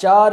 4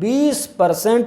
20%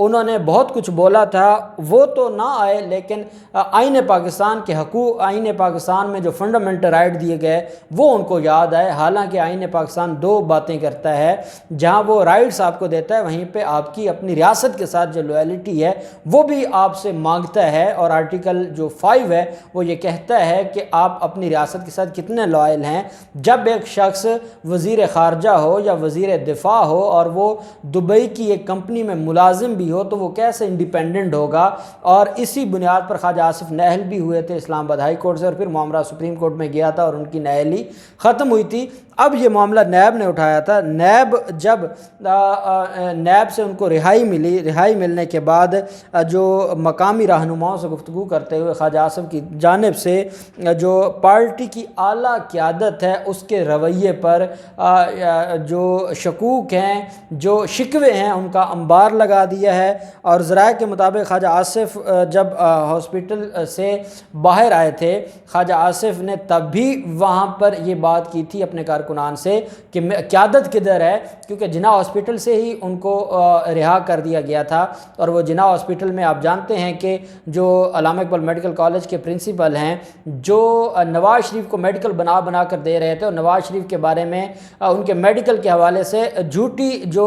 انہوں نے بہت کچھ بولا تھا، وہ تو نہ آئے، لیکن آئین پاکستان کے حقوق، آئین پاکستان میں جو فنڈامنٹل رائٹ دیے گئے وہ ان کو یاد آئے۔ حالانکہ آئین پاکستان دو باتیں کرتا ہے، جہاں وہ رائٹس آپ کو دیتا ہے وہیں پہ آپ کی اپنی ریاست کے ساتھ جو لویلٹی ہے وہ بھی آپ سے مانگتا ہے، اور آرٹیکل جو 5 ہے وہ یہ کہتا ہے کہ آپ اپنی ریاست کے ساتھ کتنے لائل ہیں۔ جب ایک شخص وزیر خارجہ ہو یا وزیر دفاع ہو اور وہ دبئی کی ایک کمپنی میں ملازم بھی ہو تو وہ کیسے انڈیپینڈنٹ ہوگا؟ اور اسی بنیاد پر خواجہ آصف نااہل بھی ہوئے تھے اسلام آباد ہائی کورٹ سے، اور پھر معاملہ سپریم کورٹ میں گیا تھا اور ان کی نااہلی ختم ہوئی تھی۔ اب یہ معاملہ نیب نے اٹھایا تھا۔ نیب جب نیب سے ان کو رہائی ملنے کے بعد جو مقامی رہنماؤں سے گفتگو کرتے ہوئے خواجہ آصف کی جانب سے جو پارٹی کی اعلیٰ قیادت ہے اس کے رویے پر جو شکوک ہیں، جو شکوے ہیں، ان کا انبار لگا دیا ہے۔ اور ذرائع کے مطابق خواجہ آصف جب ہاسپٹل سے باہر آئے تھے، خواجہ آصف نے تب بھی وہاں پر یہ بات کی تھی اپنے کارکنان سے کہ قیادت کدھر ہے، کیونکہ جناح ہاسپٹل سے ہی ان کو رہا کر دیا گیا تھا۔ اور وہ جناح ہاسپٹل میں آپ جانتے ہیں کہ جو علامہ اقبال میڈیکل کالج کے پرنسپل ہیں، جو نواز شریف کو میڈیکل بنا کر دے رہے تھے، اور نواز شریف کے بارے میں ان کے میڈیکل کے حوالے سے جھوٹی جو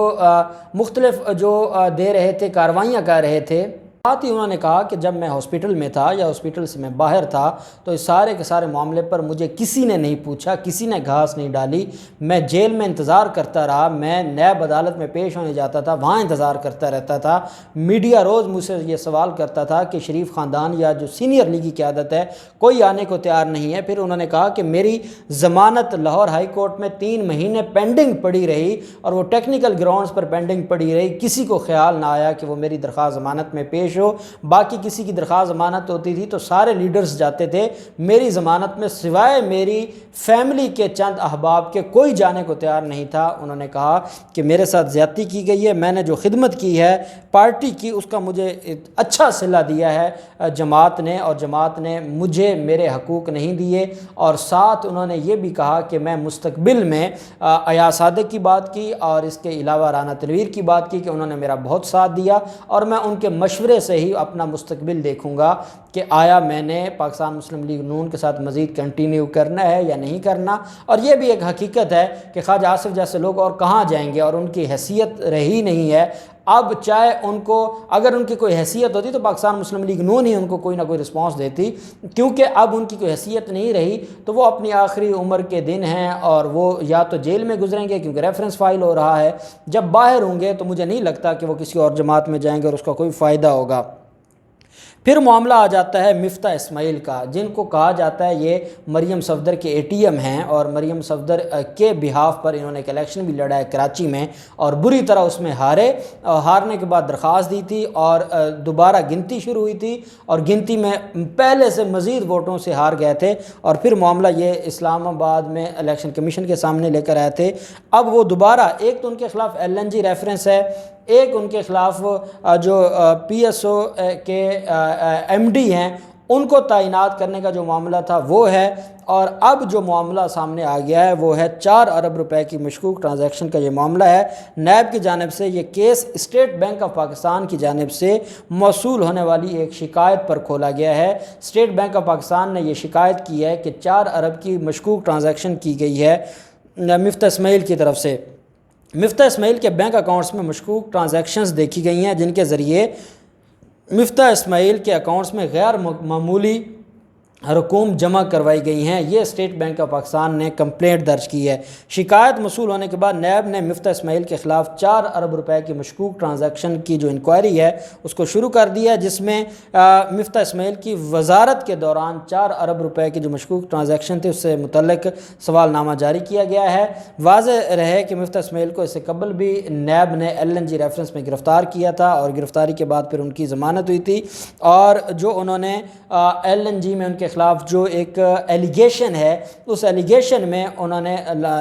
مختلف جو دے رہے تھے، کاروائیاں کر رہے تھے۔ ساتھ ہی انہوں نے کہا کہ جب میں ہاسپٹل میں تھا یا ہاسپٹل سے میں باہر تھا تو اس سارے کے سارے معاملے پر مجھے کسی نے نہیں پوچھا، کسی نے گھاس نہیں ڈالی، میں جیل میں انتظار کرتا رہا، میں نیب عدالت میں پیش ہونے جاتا تھا، وہاں انتظار کرتا رہتا تھا۔ میڈیا روز مجھ سے یہ سوال کرتا تھا کہ شریف خاندان یا جو سینئر لیگی قیادت ہے کوئی آنے کو تیار نہیں ہے۔ پھر انہوں نے کہا کہ میری ضمانت لاہور ہائی کورٹ میں 3 مہینے پینڈنگ پڑی رہی، اور وہ ٹیکنیکل گراؤنڈز پر پینڈنگ پڑی رہی، کسی کو خیال نہ آیا کہ وہ میری درخواست ضمانت میں پیش ہو۔ باقی کسی کی درخواست ضمانت ہوتی تھی تو سارے لیڈرز جاتے تھے، میری ضمانت میں سوائے میری فیملی کے چند احباب کے کوئی جانے کو تیار نہیں تھا۔ انہوں نے کہا کہ میرے ساتھ زیادتی کی گئی ہے، میں نے جو خدمت کی ہے پارٹی کی اس کا مجھے اچھا صلہ دیا ہے جماعت نے، اور جماعت نے مجھے میرے حقوق نہیں دیے۔ اور ساتھ انہوں نے یہ بھی کہا کہ میں مستقبل میں ایاز صادق کی بات کی، اور اس کے علاوہ رانا تنویر کی بات کی کہ انہوں نے میرا بہت ساتھ دیا، اور میں ان کے مشورے سے ہی اپنا مستقبل دیکھوں گا کہ آیا میں نے پاکستان مسلم لیگ نون کے ساتھ مزید کنٹینیو کرنا ہے یا نہیں کرنا۔ اور یہ بھی ایک حقیقت ہے کہ خواجہ آصف جیسے لوگ اور کہاں جائیں گے، اور ان کی حیثیت رہی نہیں ہے۔ اب چاہے ان کو اگر ان کی کوئی حیثیت ہوتی تو پاکستان مسلم لیگ نون ہی ان کو کوئی نہ کوئی رسپانس دیتی، کیونکہ اب ان کی کوئی حیثیت نہیں رہی تو وہ اپنی آخری عمر کے دن ہیں، اور وہ یا تو جیل میں گزریں گے کیونکہ ریفرنس فائل ہو رہا ہے، جب باہر ہوں گے تو مجھے نہیں لگتا کہ وہ کسی اور جماعت میں جائیں گے اور اس کا کوئی فائدہ ہوگا۔ پھر معاملہ آ جاتا ہے مفتاح اسماعیل کا، جن کو کہا جاتا ہے یہ مریم صفدر کے ATM ہیں، اور مریم صفدر کے بہاف پر انہوں نے ایک الیکشن بھی لڑا ہے کراچی میں، اور بری طرح اس میں ہارنے کے بعد درخواست دی تھی، اور دوبارہ گنتی شروع ہوئی تھی، اور گنتی میں پہلے سے مزید ووٹوں سے ہار گئے تھے، اور پھر معاملہ یہ اسلام آباد میں الیکشن کمیشن کے سامنے لے کر آئے تھے۔ اب وہ دوبارہ ایک تو ان کے خلاف LNG ریفرنس ہے، ایک ان کے خلاف جو PSO کے MD ہیں ان کو تعینات کرنے کا جو معاملہ تھا وہ ہے، اور اب جو معاملہ سامنے آ گیا ہے وہ ہے 4 ارب روپے کی مشکوک ٹرانزیکشن کا یہ معاملہ ہے۔ نیب کی جانب سے یہ case state bank of Pakistan کی جانب سے موصول ہونے والی ایک شکایت پر کھولا گیا ہے۔ اسٹیٹ بینک آف پاکستان نے یہ شکایت کی ہے کہ 4 ارب کی مشکوک ٹرانزیکشن کی گئی ہے مفتاح اسماعیل کی طرف سے۔ مفتاح اسماعیل کے بینک اکاؤنٹس میں مشکوک ٹرانزیکشنز دیکھی گئی ہیں، جن کے ذریعے مفتاح اسماعیل کے اکاؤنٹس میں غیر معمولی رقوم جمع کروائی گئی ہیں۔ یہ اسٹیٹ بینک آف پاکستان نے کمپلینٹ درج کی ہے۔ شکایت موصول ہونے کے بعد نیب نے مفتاح اسماعیل کے خلاف 4 ارب روپے کی مشکوک ٹرانزیکشن کی جو انکوائری ہے اس کو شروع کر دیا ہے، جس میں مفتاح اسماعیل کی وزارت کے دوران 4 ارب روپے کی جو مشکوک ٹرانزیکشن تھی اس سے متعلق سوال نامہ جاری کیا گیا ہے۔ واضح رہے کہ مفتاح اسماعیل کو اس سے قبل بھی نیب نے LNG ریفرنس میں گرفتار کیا تھا، اور گرفتاری کے بعد پھر ان کی ضمانت ہوئی تھی، اور جو انہوں نے LNG میں ان کے خلاف جو ایک ایلیگیشن ہے اس ایلیگیشن میں انہوں نے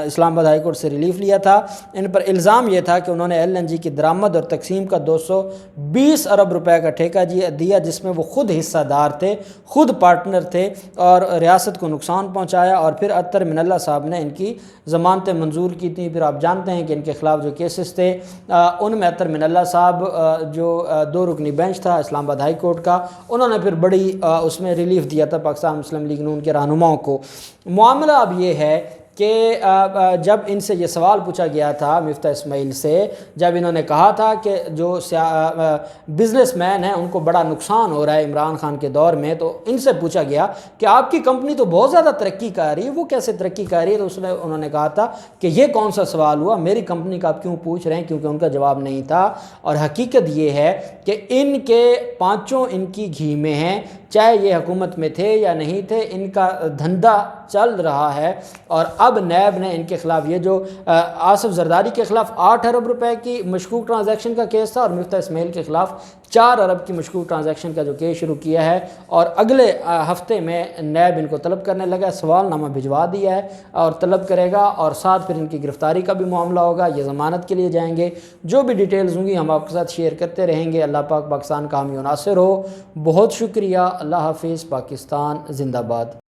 اسلام آباد ہائی کورٹ سے ریلیف لیا تھا۔ ان پر الزام یہ تھا کہ انہوں نے LNG کی درآمد اور تقسیم کا 220 ارب روپے کا ٹھیکہ دیا، جس میں وہ خود حصہ دار تھے، خود پارٹنر تھے، اور ریاست کو نقصان پہنچایا۔ اور پھر اطہر من اللہ صاحب نے ان کی ضمانتیں منظور کی تھیں۔ پھر آپ جانتے ہیں کہ ان کے خلاف جو کیسز تھے ان میں اطہر من اللہ صاحب جو 2 رکنی بینچ تھا اسلام آباد ہائی کورٹ کا، انہوں نے پھر بڑی اس میں ریلیف دیا تھا پاکستان مسلم لیگ نون کے رہنماؤں کو۔ معاملہ اب یہ ہے کہ جب ان سے یہ سوال پوچھا گیا تھا مفتاح اسماعیل سے، جب انہوں نے کہا تھا کہ جو بزنس مین ہیں ان کو بڑا نقصان ہو رہا ہے عمران خان کے دور میں، تو ان سے پوچھا گیا کہ آپ کی کمپنی تو بہت زیادہ ترقی کر رہی ہے، وہ کیسے ترقی کر رہی ہے؟ تو انہوں نے کہا تھا کہ یہ کون سا سوال ہوا، میری کمپنی کا آپ کیوں پوچھ رہے ہیں؟ کیونکہ ان کا جواب نہیں تھا۔ اور حقیقت یہ ہے کہ ان کے پانچوں ان کی گھی میں ہیں، چاہے یہ حکومت میں تھے یا نہیں تھے، ان کا دھندا چل رہا ہے۔ اور اب نیب نے ان کے خلاف یہ جو آصف زرداری کے خلاف 8 ارب روپے کی مشکوک ٹرانزیکشن کا کیس تھا، اور مفتاح اسماعیل کے خلاف 4 ارب کی مشکوک ٹرانزیکشن کا جو کیس شروع کیا ہے، اور اگلے ہفتے میں نیب ان کو طلب کرنے لگا، سوال نامہ بھجوا دیا ہے اور طلب کرے گا، اور ساتھ پھر ان کی گرفتاری کا بھی معاملہ ہوگا، یہ ضمانت کے لیے جائیں گے۔ جو بھی ڈیٹیلز ہوں گی ہم آپ کے ساتھ شیئر کرتے رہیں گے۔ اللہ پاک پاکستان کا حامی و ناصر ہو۔ بہت شکریہ۔ اللہ حافظ۔ پاکستان زندہ باد۔